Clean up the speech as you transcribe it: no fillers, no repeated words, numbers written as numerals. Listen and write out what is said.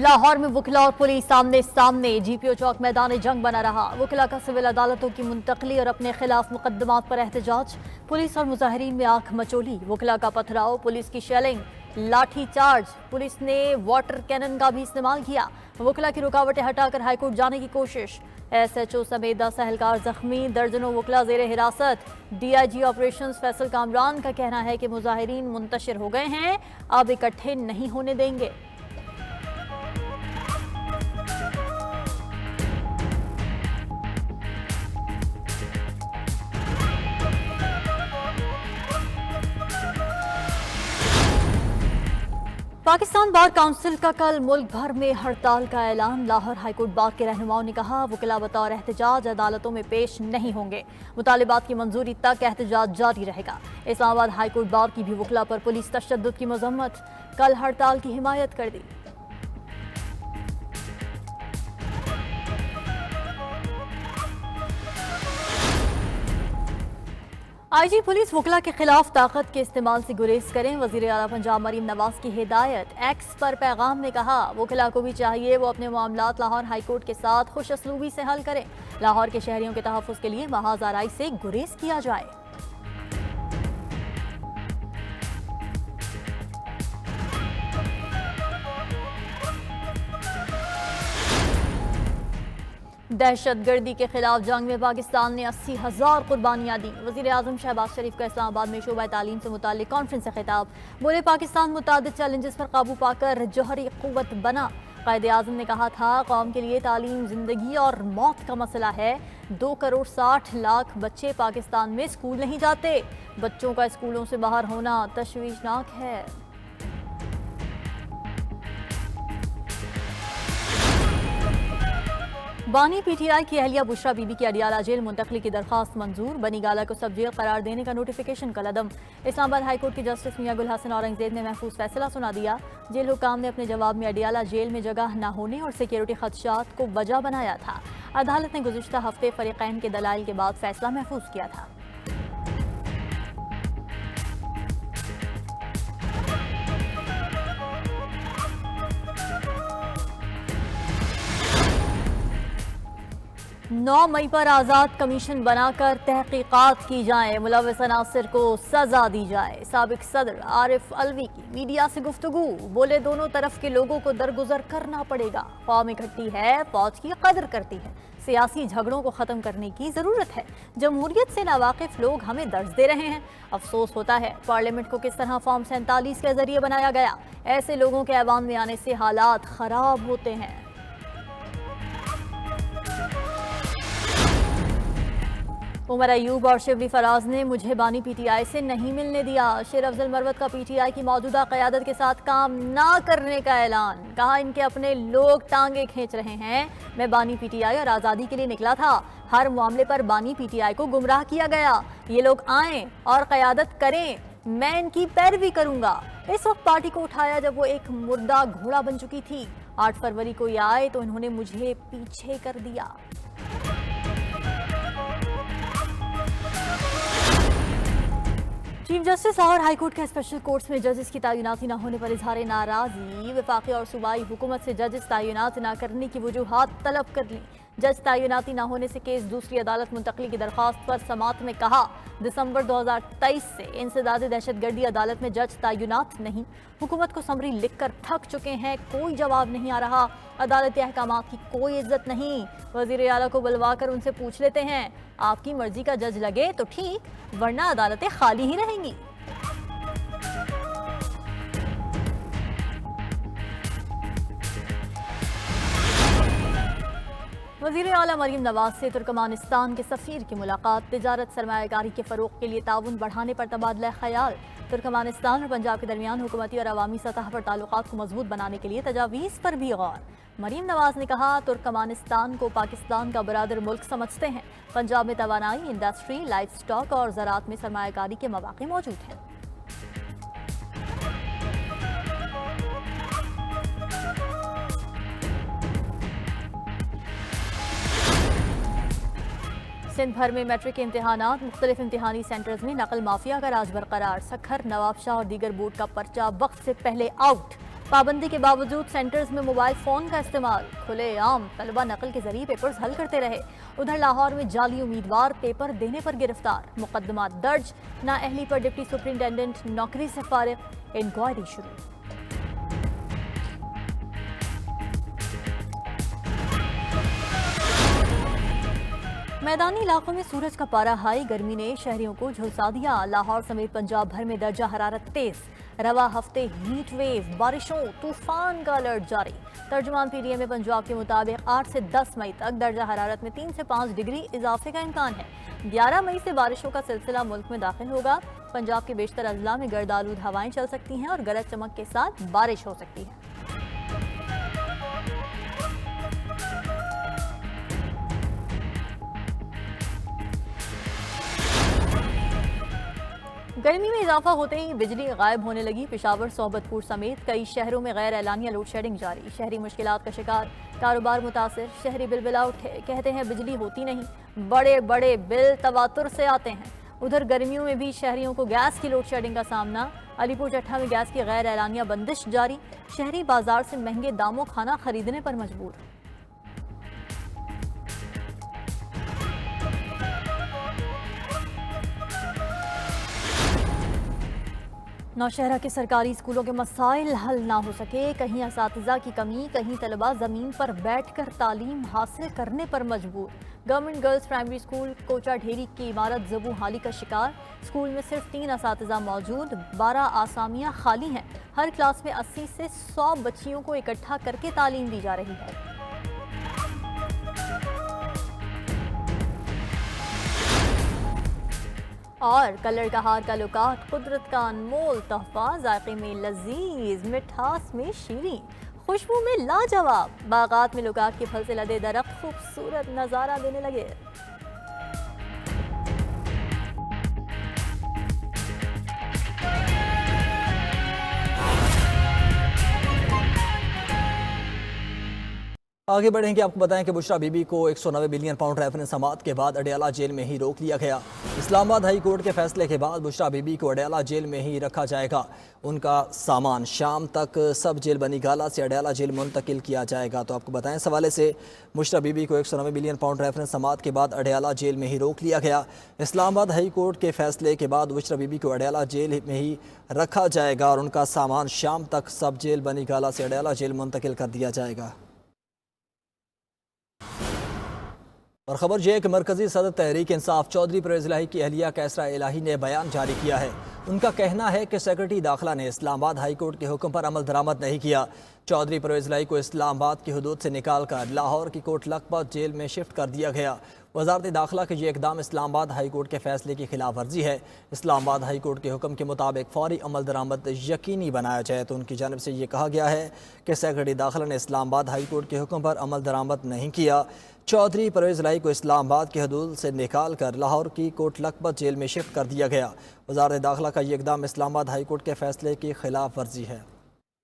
लाहौर में वकिला और पुलिस सामने सामने। जीपीओ चौक मैदान जंग बना रहा। वकिला का सिविल अदालतों की मुंतकली और अपने खिलाफ मुकदमात पर एहतजाज। पुलिस और मुजाहिरीन में आंख मचोली। वकिला का पथराव, पुलिस की शेलिंग, लाठी चार्ज। पुलिस ने वाटर कैनन का भी इस्तेमाल किया। वकिला की रुकावटें हटाकर हाईकोर्ट जाने की कोशिश। SHO समेत 10 एहलकार जख्मी, दर्जनों वकिला जेर हिरासत। DIG ऑपरेशंस फैसल कामरान का कहना है कि मुजाहिरीन मुंतशिर हो गए हैं, अब इकट्ठे नहीं होने देंगे। पाकिस्तान बार काउंसिल का कल मुल्क भर में हड़ताल का ऐलान। लाहौर हाईकोर्ट बार के रहनुमाओं ने कहा, वकिला बतौर एहतजाज अदालतों में पेश नहीं होंगे। मुतालिबात की मंजूरी तक एहतजाज जारी रहेगा। इस्लामाबाद हाईकोर्ट बार की भी वकिला पर पुलिस तशद्दुद की मजम्मत, कल हड़ताल की हिमायत कर दी। IG पुलिस वकिला के खिलाफ ताकत के इस्तेमाल से गुरेज करें। वजीर आला पंजाब मरीम नवाज की हिदायत। X पर पैगाम में कहा, वकिला को भी चाहिए वो अपने मामलात लाहौर हाईकोर्ट के साथ खुश असलूबी से हल करें। लाहौर के शहरियों के तहफ़्फ़ुज़ के लिए महाज आराई से गुरेज किया जाए। दहशतगर्दी के खिलाफ जंग में पाकिस्तान ने 80,000 कुर्बानियां दी। वज़ीर आज़म शहबाज शरीफ का इस्लामाबाद में शोबा तालीम से मुताल्लिक कॉन्फ्रेंस से खिताब। बोले, पाकिस्तान मुतादिद चैलेंजेस पर काबू पाकर जौहरी क़ुव्वत बना। क़ायद आज़म ने कहा था, कौम के लिए तालीम ज़िंदगी और मौत का मसला है। 2 करोड़ 60 लाख बच्चे पाकिस्तान में स्कूल नहीं जाते। बच्चों का स्कूलों से बाहर होना तशवीशनाक है। बानी PTI की अहलिया बुशरा बीबी की अडियाला जेल मुंतकली की दरख्वास्त मंजूर। बनी गाला को सब जेल करार देने का नोटिफिकेशन कलअदम। इस्लामाबाद हाईकोर्ट के जस्टिस मियां गुल हसन औरंगजेब ने महफूज फैसला सुना दिया। जेल हुकाम ने अपने जवाब में अडियाला जेल में जगह न होने और सिक्योरिटी खदशात को वजह बनाया था। अदालत ने गुज़िश्ता हफ्ते फरीकैन के दलाइल के बाद फैसला महफूज किया था। नौ मई पर आज़ाद कमीशन बनाकर तहकीकात की जाए। मुलव्वस अनासिर को सजा दी जाए। साबिक सदर आरिफ अलवी की मीडिया से गुफ्तगू। बोले, दोनों तरफ के लोगों को दरगुजर करना पड़ेगा। कौम इकट्ठी है, फौज की कदर करती है। सियासी झगड़ों को ख़त्म करने की ज़रूरत है। जमहूरियत से नावाकिफ लोग हमें दर्ज दे रहे हैं। अफसोस होता है पार्लियामेंट को किस तरह फॉर्म 47 के जरिए बनाया गया। ऐसे लोगों के ऐवान में आने से हालात ख़राब होते हैं। उमर अयूब और शिवली फराज ने मुझे बानी PTI से नहीं मिलने दिया। शेर अफजल मरवत का PTI की मौजूदा क़यादत के साथ काम ना करने का ऐलान। कहा, इनके अपने लोग टांगे खींच रहे हैं। मैं बानी PTI और आज़ादी के लिए निकला था। हर मामले पर बानी PTI को गुमराह किया गया। ये लोग आएँ और क़यादत करें, मैं इनकी पैरवी करूंगा। इस वक्त पार्टी को उठाया जब वो एक मुर्दा घोड़ा बन चुकी थी। 8 फरवरी को ये आए तो इन्होंने मुझे पीछे कर दिया। चीफ जस्टिस लाहौर हाईकोर्ट के स्पेशल कोर्ट्स में जजेस की तैनाती न होने पर इजहार नाराजगी। वफाकी और सूबाई हुकूमत से जजेस तैनात न करने की वजूहात तलब कर ली। जज तैनाती न होने से केस दूसरी अदालत मुंतकली की दरख्वास्त पर समात में कहा, दिसंबर 2023 से इंसदाद दहशतगर्दी अदालत में जज तैनात नहीं। हुकूमत को समरी लिख कर थक चुके हैं, कोई जवाब नहीं आ रहा। अदालती अहकामात की कोई इज्जत नहीं। वजीर आला को बुलवा कर उनसे पूछ लेते हैं, आपकी मर्जी का जज लगे तो ठीक, वरना अदालतें खाली ही रहेंगी। वज़ीर आला मरीम नवाज से तुर्कमानिस्तान के सफ़ीर की मुलाकात। तिजारत सरमायाकारी के फ़रोग़ के लिए ताउन बढ़ाने पर तबादला ख्याल। तुर्कमानिस्तान और पंजाब के दरमियान हुकूमती और अवामी सतह पर ताल्लुकात को मजबूत बनाने के लिए तजावीज़ पर भी गौर। मरीम नवाज ने कहा, तुर्कमानिस्तान को पाकिस्तान का बरादर मुल्क समझते हैं। पंजाब में तवानाई, इंडस्ट्री, लाइफ स्टॉक और ज़राअत में सरमायाकारी के मौक़े मौजूद हैं। सिंध भर में मैट्रिक के इम्तिहानात। मुख्तलिफ इम्तिहानी सेंटर्स में नकल माफिया का राज बरकरार। सखर, नवाबशाह और दीगर बोर्ड का पर्चा वक्त से पहले आउट। पाबंदी के बावजूद सेंटर्स में मोबाइल फोन का इस्तेमाल, खुलेआम तलबा नकल के जरिए पेपर्स हल करते रहे। उधर लाहौर में जाली उम्मीदवार पेपर देने पर गिरफ्तार, मुकदमा दर्ज, नाअहली पर डिप्टी सुपरिंटेंडेंट नौकरी से फारिग, इंक्वायरी शुरू। मैदानी इलाकों में सूरज का पारा हाई, गर्मी ने शहरियों को झुलसा दिया। लाहौर समेत पंजाब भर में दर्जा हरारत तेज, रवा हफ्ते हीट वेव, बारिशों, तूफान का अलर्ट जारी। तर्जुमान पीडीएम पंजाब के मुताबिक 8 से 10 मई तक दर्जा हरारत में 3 से 5 डिग्री इजाफे का इम्कान है। 11 मई से बारिशों का सिलसिला मुल्क में दाखिल होगा। पंजाब के बेशतर अजला में गर्द आलूद हवाएं चल सकती हैं और गरज चमक के साथ बारिश हो सकती है। गर्मी में इजाफा होते ही बिजली गायब होने लगी। पेशावर, सोबतपुर समेत कई शहरों में गैर एलानिया लोड शेडिंग जारी। शहरी मुश्किलात का शिकार, कारोबार मुतासिर। शहरी बिलबिला उठे, कहते हैं बिजली होती नहीं, बड़े बड़े बिल तवातुर से आते हैं। उधर गर्मियों में भी शहरियों को गैस की लोड शेडिंग का सामना। अलीपुर चट्ठा में गैस की गैर एलानिया बंदिश जारी। शहरी बाजार से महंगे दामों खाना खरीदने पर मजबूर। नौशहरा के सरकारी स्कूलों के मसाइल हल ना हो सके, कहीं असातिज़ा की कमी, कहीं तलबा ज़मीन पर बैठकर तालीम हासिल करने पर मजबूर। गवर्नमेंट गर्ल्स प्राइमरी स्कूल कोचा ढेरी की इमारत ज़बू हाली का शिकार। स्कूल में सिर्फ 3 असातिज़ा मौजूद, 12 आसामियाँ खाली हैं। हर क्लास में 80 से 100 बच्चियों को इकट्ठा करके तालीम दी जा रही है। और कलर का हार का लुकात, कुदरत का अनमोल तोहफा, जायके में लजीज, मिठास में शीरीं, खुशबू में लाजवाब। बागात में लुकात के फल से लदे दरख्त खूबसूरत नजारा देने लगे। आगे बढ़ेंगे, आपको बताएं कि बुशरा बीबी को 190 बिलियन पाउंड रेफरेंस समात के बाद अडयाला जेल में ही रोक लिया गया। इस्लामाबाद हाई कोर्ट के फैसले के बाद बुशरा बीबी को अडयाला जेल में ही रखा जाएगा। उनका सामान शाम तक सब जेल बनी गाला से अडयाला जेल मुंतकिल किया जाएगा। तो आपको बताएं, इस हवाले से बुशरा बीबी को 190 बिलियन पाउंड रेफरेंस समात के बाद अडयाला जेल में ही रोक लिया गया। इस्लामाबाद हाई कोर्ट के फैसले के बाद बुशरा बीबी को अडयाला जेल में ही रखा जाएगा और उनका सामान शाम तक सब जेल बनी गाला से अडयाला जेल मुंतकिल कर दिया जाएगा। और खबर यह कि मरकजी सदर तहरीक इंसाफ चौधरी परवेज़ इलाही की अहलिया कैसरा इलाही ने बयान जारी किया है। उनका कहना है कि सेक्रेटरी दाखिला ने इस्लामाबाद हाई कोर्ट के हुक्म पर अमल दरामद नहीं किया। चौधरी परवेज़ इलाही को इस्लामाबाद की हदूद से निकाल कर लाहौर की कोट लखपत जेल में शिफ्ट कर दिया गया। वजारत दाखिला के ये इकदाम इस्लामाबाद हाई कोर्ट के फैसले की खिलाफ वर्जी है। इस्लामाबाद हाई कोर्ट के हुक्म के मुताबिक फौरी अमल दरामद यकीनी बनाया जाए। तो उनकी जानिब से ये कहा गया है कि सेक्रेटरी दाखिला ने इस्लामाबाद हाई कोर्ट के हुक्म पर अमल दरामद नहीं किया। चौधरी परवेज़ इलाही को इस्लामाबाद की हदूद से निकाल कर लाहौर की कोट लखपत जेल में शिफ्ट कर दिया गया। वजारत दाखिला का ये इकदाम इस्लामाबाद हाई कोर्ट के फैसले की खिलाफ वर्जी है।